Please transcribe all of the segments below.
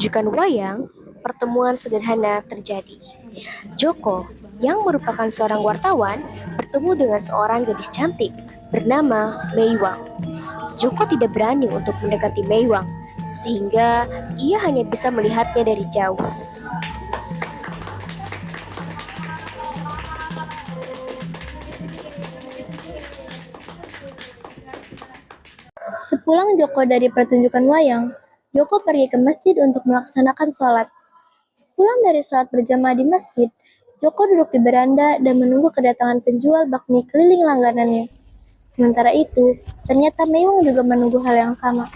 pertunjukan wayang, pertemuan sederhana terjadi. Joko, yang merupakan seorang wartawan, bertemu dengan seorang gadis cantik bernama Meiwang. Joko tidak berani untuk mendekati Meiwang, sehingga ia hanya bisa melihatnya dari jauh. Sepulang Joko dari pertunjukan wayang, Joko pergi ke masjid untuk melaksanakan sholat. Sepulang dari sholat berjamaah di masjid, Joko duduk di beranda dan menunggu kedatangan penjual bakmi keliling langganannya. Sementara itu, ternyata Meiwang juga menunggu hal yang sama.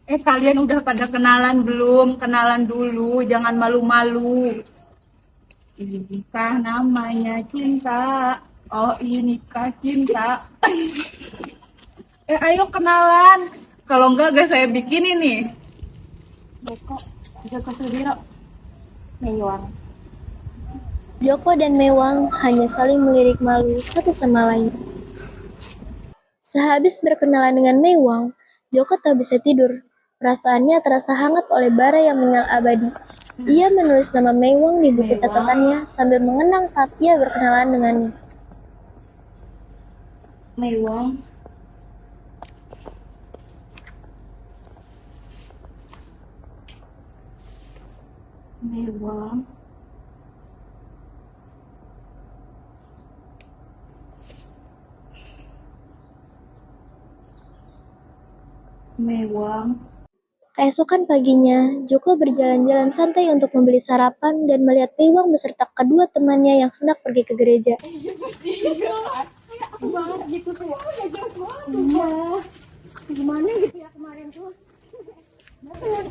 Kalian udah pada kenalan belum? Kenalan dulu, jangan malu-malu. Inikah namanya cinta. Oh, inikah cinta. Ayo kenalan. Kalau enggak, gak saya bikinin nih. Joko, Joko Sudiro, Meiwang. Joko dan Meiwang hanya saling melirik malu satu sama lain. Sehabis berkenalan dengan Meiwang, Joko tak bisa tidur. Perasaannya terasa hangat oleh bara yang menyala abadi. Ia menulis nama Meiwang di buku catatannya sambil mengenang saat ia berkenalan dengannya. Meiwang. Meiwang. Meiwang. Keesokan paginya, Joko berjalan-jalan santai untuk membeli sarapan dan melihat Meiwang beserta kedua temannya yang hendak pergi ke gereja. Gimana gitu ya kemarin tuh?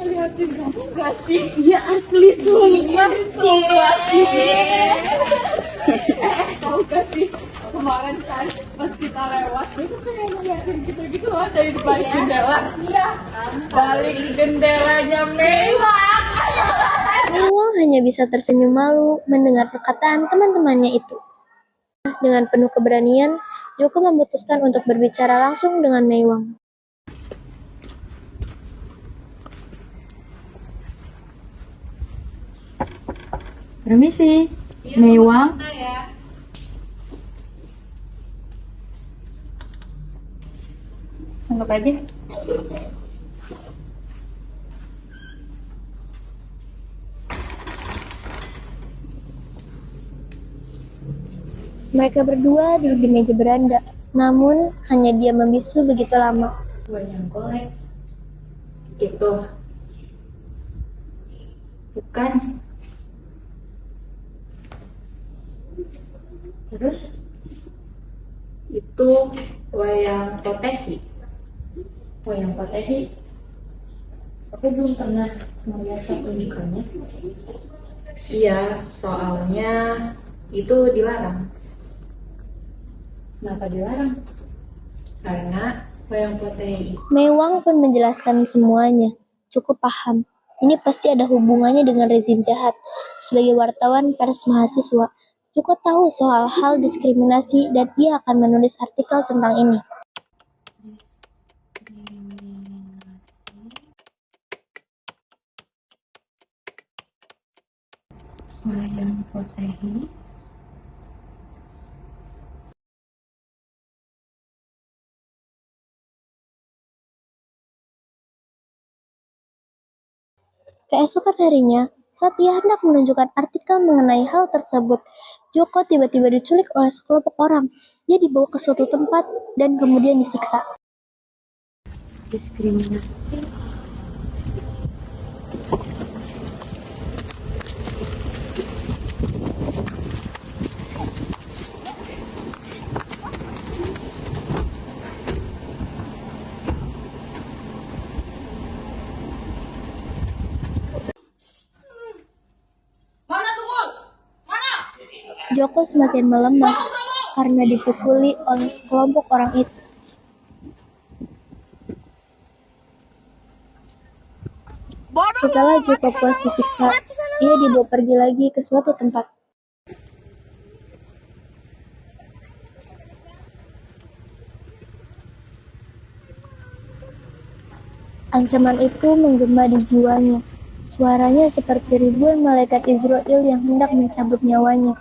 Lihatin kamu gak sih? Iya asli sumpah sih. Tahu gak sih kemarin kan pas kita lewat itu kayak ngeliatin kita gitu loh dari balik jendela. Iya. Balik jendelanya Meiwang. Meiwang hanya bisa tersenyum malu mendengar perkataan teman-temannya itu. Dengan penuh keberanian, Joko memutuskan untuk berbicara langsung dengan Meiwang. Permisi, Meiwang. Anggap aja. Mereka berdua duduk di meja beranda, namun hanya dia membisu begitu lama. Wayang golek. Gitu. Bukan. Terus itu wayang potehi. Wayang potehi. Aku belum pernah melihat pertunjukannya. Iya, soalnya itu dilarang. Kenapa dilarang? Karena wayang potehi Meiwang pun menjelaskan semuanya. Cukup paham. Ini pasti ada hubungannya dengan rezim jahat. Sebagai wartawan pers mahasiswa, Joko tahu soal hal diskriminasi dan ia akan menulis artikel tentang ini. wayang potehi. Keesokan harinya, saat ia hendak menunjukkan artikel mengenai hal tersebut, Joko tiba-tiba diculik oleh sekelompok orang. Ia dibawa ke suatu tempat dan kemudian disiksa. Diskriminasi. Joko semakin melemah karena dipukuli oleh sekelompok orang itu. Setelah Joko puas disiksa, ia dibawa pergi lagi ke suatu tempat. Ancaman itu menggema di jiwanya. Suaranya seperti ribuan malaikat Israel yang hendak mencabut nyawanya.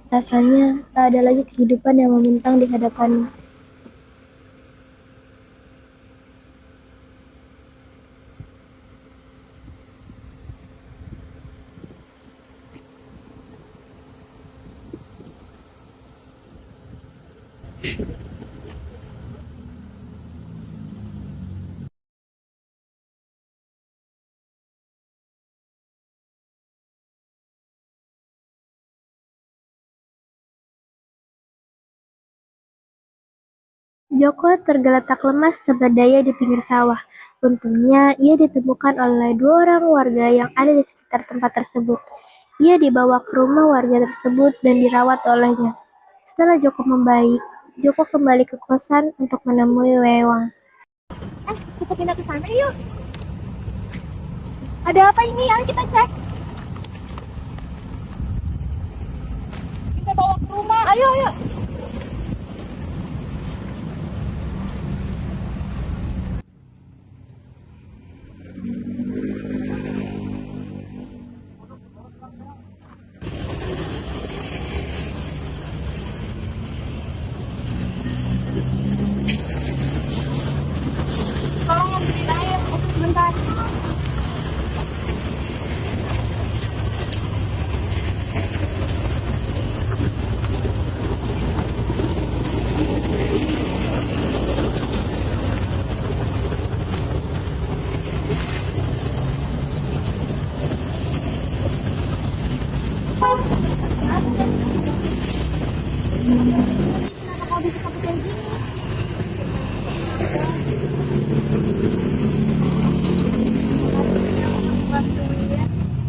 Rasanya tak ada lagi kehidupan yang membentang di hadapannya. Joko tergeletak lemas tak berdaya di pinggir sawah. Untungnya, ia ditemukan oleh 2 orang warga yang ada di sekitar tempat tersebut. Ia dibawa ke rumah warga tersebut dan dirawat olehnya. Setelah Joko membaik, Joko kembali ke kosan untuk menemui Wewang. Kita pindah ke sana yuk. Ada apa ini? Ayo kita cek. Kita bawa ke rumah. Ayo, ayo. Tolong ambilin air. Oke, sebentar.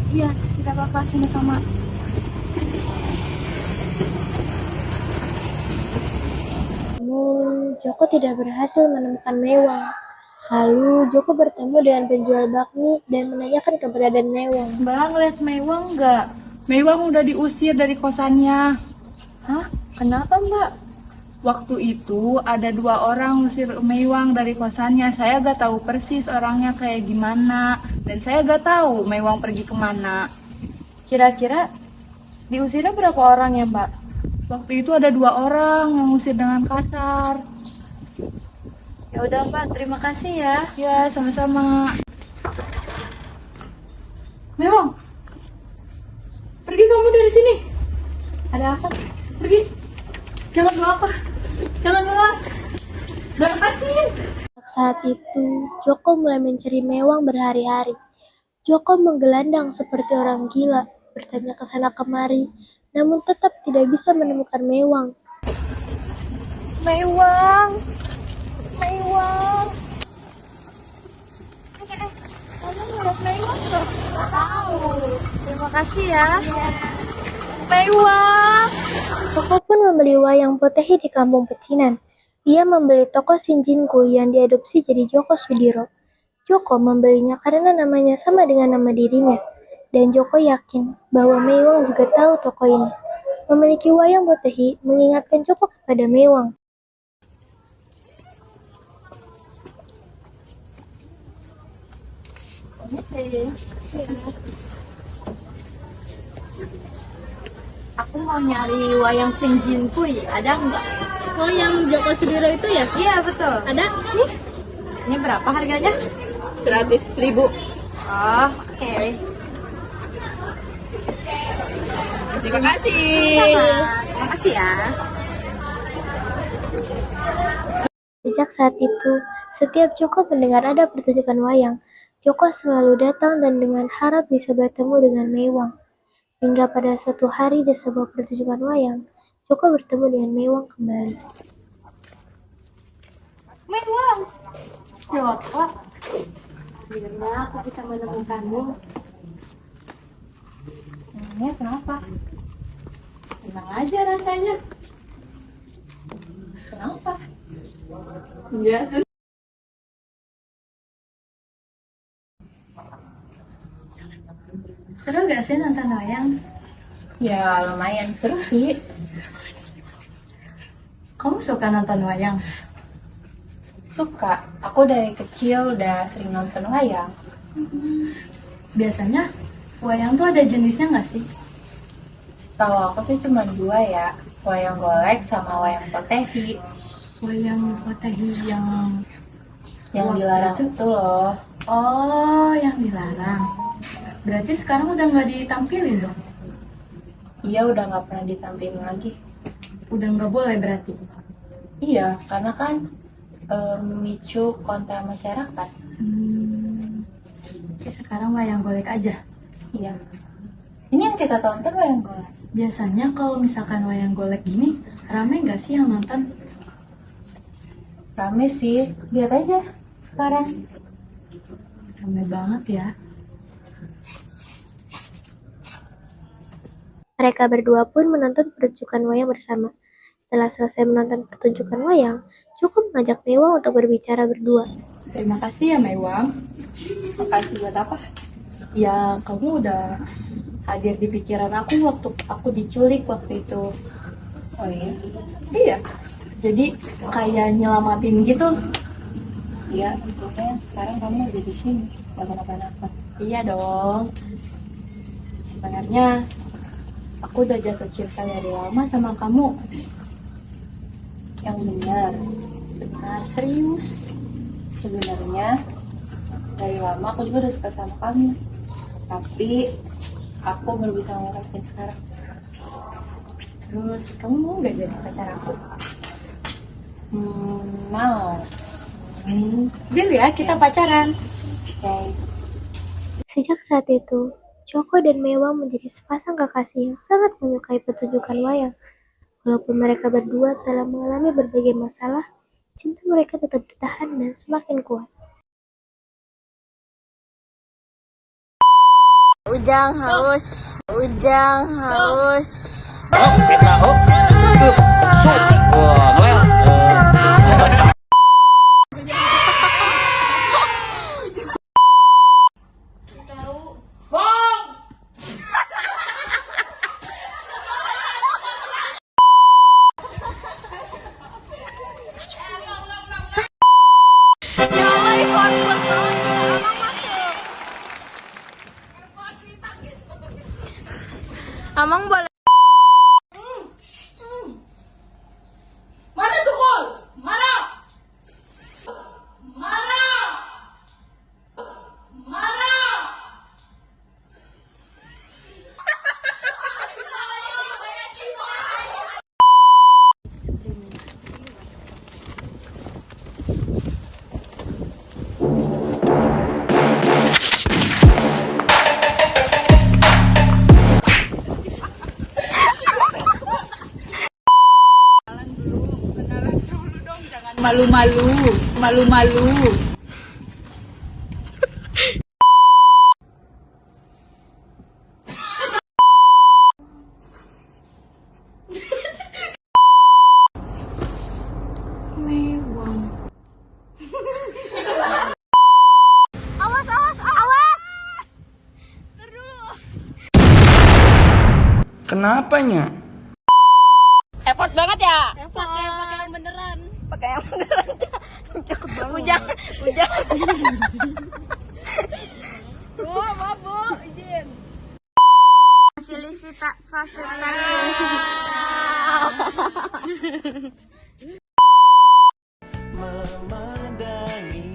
Iya, tidak apa-apa, sama-sama. Namun, Joko tidak berhasil menemukan Mewang. Lalu, Joko bertemu dengan penjual bakmi dan menanyakan keberadaan Mewang. Mbak, ngeliat Mewang nggak? Mewang udah diusir dari kosannya. Hah? Kenapa, Mbak? Waktu itu ada 2 orang usir Mewang dari kosannya. Saya gak tahu persis orangnya kayak gimana. Dan saya gak tahu Mewang pergi kemana. Kira-kira diusirnya berapa orang ya, Mbak? Waktu itu ada 2 orang yang usir dengan kasar. Ya udah, Mbak, terima kasih ya. Ya, sama-sama. Mewang, pergi kamu dari sini. Ada apa? Pergi. Jangan bawa apa. Jangan bawa. Berapa sih? Saat itu, Joko mulai mencari Mewang berhari-hari. Joko menggelandang seperti orang gila, bertanya ke sana kemari, namun tetap tidak bisa menemukan Mewang. Mewang. Mewang. Kamu ngeliat Mewang nggak? Nggak tahu. Terima kasih ya. Mewang. Joko pun membeli wayang Potehi di kampung pecinan. Ia membeli toko Shinjinku yang diadopsi jadi Joko Sudiro. Joko membelinya karena namanya sama dengan nama dirinya. Dan Joko yakin bahwa Mewang juga tahu toko ini. Memiliki wayang Potehi mengingatkan Joko kepada Mewang. Aku mau nyari wayang Senjinku, ada nggak? Oh, yang Joko Sudiro itu ya? Iya, betul. Ada? Nih. Ini berapa harganya? 100.000. Oh, oke. Terima kasih. Terima kasih ya. Sejak saat itu, setiap Joko mendengar ada pertunjukan wayang, Joko selalu datang dan dengan harap bisa bertemu dengan Mewang. Hingga pada suatu hari di sebuah pertunjukan wayang, Joko bertemu dengan Mewang kembali. Mewang. Joko. Akhirnya aku bisa menemukanmu. Emangnya kenapa? Senang aja rasanya. Kenapa? Biasa. Seru gak sih nonton wayang? Ya, lumayan seru sih. Kamu suka nonton wayang? Suka. Aku dari kecil udah sering nonton wayang. Biasanya wayang tuh ada jenisnya nggak sih? Setahu aku sih cuma dua ya, wayang golek sama wayang potehi. Wayang potehi Yang Waktu dilarang itu? itu loh. Oh, yang dilarang. Berarti sekarang udah nggak ditampilin dong? Iya udah nggak pernah ditampilin lagi. Udah nggak boleh berarti? Iya, karena kan memicu kontra masyarakat. Oke, sekarang wayang golek aja. Iya. Ini yang kita tonton wayang golek. Biasanya kalau misalkan wayang golek gini, rame nggak sih yang nonton? Rame sih, lihat aja sekarang. Rame banget ya. Mereka berdua pun menonton pertunjukan wayang bersama. Setelah selesai menonton pertunjukan wayang, Joko mengajak Mewang untuk berbicara berdua. Terima kasih ya Mewang. Makasih buat apa? Ya, kamu udah hadir di pikiran aku waktu aku diculik waktu itu. Oh iya? Iya. Jadi kayak nyelamatin gitu. Iya, untungnya sekarang kamu udah di sini. Gak kenapa-napa. Iya dong. Sebenarnya aku udah jatuh cinta dari lama sama kamu. Yang benar. Benar, serius. Sebenarnya dari lama aku juga udah suka sama kamu. Tapi aku baru bisa ngungkapin sekarang. Terus kamu mau nggak jadi pacar aku? Mau. Deal ya, kita pacaran. Oke. Sejak saat itu, Joko dan Mewang menjadi sepasang kekasih yang sangat menyukai pertunjukan wayang. Walaupun mereka berdua telah mengalami berbagai masalah, cinta mereka tetap bertahan dan semakin kuat. Ujang haus. Amang boleh. Mana tuh Kol? Mana? Mana? Mana? Malu-malu. Mewang. Awas. Kenapanya? Effort banget ya? Pakai yang beneran. Cakep banget. Ujang. Maaf, Bu. Izin. Fasilitasi. Memandangi